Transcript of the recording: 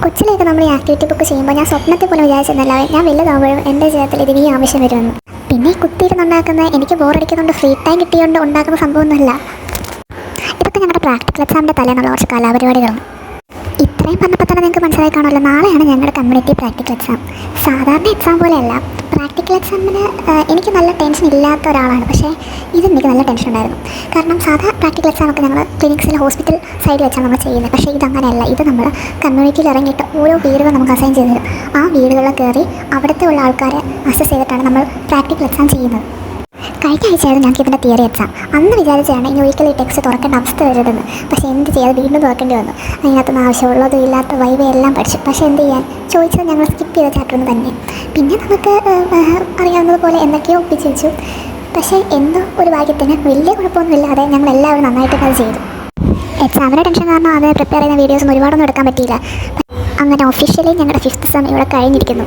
കൊച്ചിലേക്ക് നമ്മൾ ഈ activity book ചെയ്യുമ്പോൾ ഞാൻ സ്വപ്നത്തിൽ പോലും വിചാരിച്ചിരുന്നില്ല ഞാൻ വലുതാകുമ്പോഴും എൻ്റെ ജീവിതത്തിൽ ഇതിന് ഈ ആവശ്യം വരുമെന്ന്. പിന്നെ ഈ കുത്തിയിരുന്നുണ്ടാക്കുന്ന എനിക്ക് ബോറടിക്കുന്നുണ്ട് ഫ്രീ ടൈം കിട്ടിയുകൊണ്ട് ഉണ്ടാക്കുന്ന സംഭവമൊന്നുമല്ല. ഇതൊക്കെ ഞങ്ങളുടെ പ്രാക്ടിക്കൽ എക്സാമിൻ്റെ തലേന്നുള്ള കുറച്ച് കലാപരിപാടികളാണ്. ഇത്രയും പറഞ്ഞപ്പോൾ തന്നെ നിങ്ങൾക്ക് മനസ്സിലായി കാണുമല്ലോ, നാളെയാണ് ഞങ്ങളുടെ കമ്മ്യൂണിറ്റി പ്രാക്ടിക്കൽ എക്സാം. സാധാരണ എക്സാം പോലെയല്ല. പ്രാക്ടിക്കൽ എക്സാമിന് എനിക്ക് നല്ല ടെൻഷൻ ഇല്ലാത്ത ഒരാളാണ്, പക്ഷേ ഇതെനിക്ക് നല്ല ടെൻഷൻ ഉണ്ടായിരുന്നു. കാരണം സാധാരണ പ്രാക്ടിക്കൽ എക്സാമൊക്കെ ഞങ്ങൾ ക്ലിനിക്സിൽ ഹോസ്പിറ്റൽ സൈഡിൽ വെച്ചാണ് നമ്മൾ ചെയ്യുന്നത്. പക്ഷേ ഇതങ്ങനെയല്ല. ഇത് നമ്മൾ കമ്മ്യൂണിറ്റിയിൽ ഇറങ്ങിയിട്ട് ഓരോ വീടുകൾ നമുക്ക് അസൈൻ ചെയ്ത് തരും. ആ വീടുകളിൽ കയറി അവിടുത്തെ ഉള്ള ആൾക്കാരെ അസസ് ചെയ്തിട്ടാണ് നമ്മൾ പ്രാക്ടിക്കൽ എക്സാം ചെയ്യുന്നത്. കഴിഞ്ഞ ആഴ്ചയായിരുന്നു ഞങ്ങൾക്ക് ഇതിൻ്റെ തിയറി എക്സാം. അന്ന് വിചാരിച്ചാണ് ഇനി ഒരിക്കലും ഈ ടെക്സ്റ്റ് തുറക്കേണ്ട അവസ്ഥ വരുന്നത്. പക്ഷേ എന്ത് ചെയ്യാതെ വീണ്ടും തുറക്കേണ്ടി വന്നു. അതിനകത്തുനിന്ന് ആവശ്യമുള്ളതും ഇല്ലാത്ത വൈവയെല്ലാം പഠിച്ചു. പക്ഷേ എന്ത് ചെയ്യാൻ, ചോദിച്ചത് ഞങ്ങൾ സ്കിപ്പ് ചെയ്ത ചാപ്റ്ററിന് തന്നെ. പിന്നെ നമുക്ക് അറിയാവുന്നതുപോലെ എന്തൊക്കെയോ ഒപ്പിച്ച് വെച്ചു. പക്ഷേ എന്തോ ഒരു ഭാഗ്യത്തിന് വലിയ കുഴപ്പമൊന്നുമില്ലാതെ ഞങ്ങൾ എല്ലാവരും നന്നായിട്ട് അത് ചെയ്തു. എക്സാമിൻ്റെ ടെൻഷൻ കാരണം അത് പ്രിപ്പയർ ചെയ്യുന്ന വീഡിയോസൊന്നും ഒരുപാടൊന്നും എടുക്കാൻ പറ്റിയില്ല. അങ്ങനെ ഒഫീഷ്യലി ഞങ്ങളുടെ 5th സെം ഇവിടെ കഴിഞ്ഞിരിക്കുന്നു.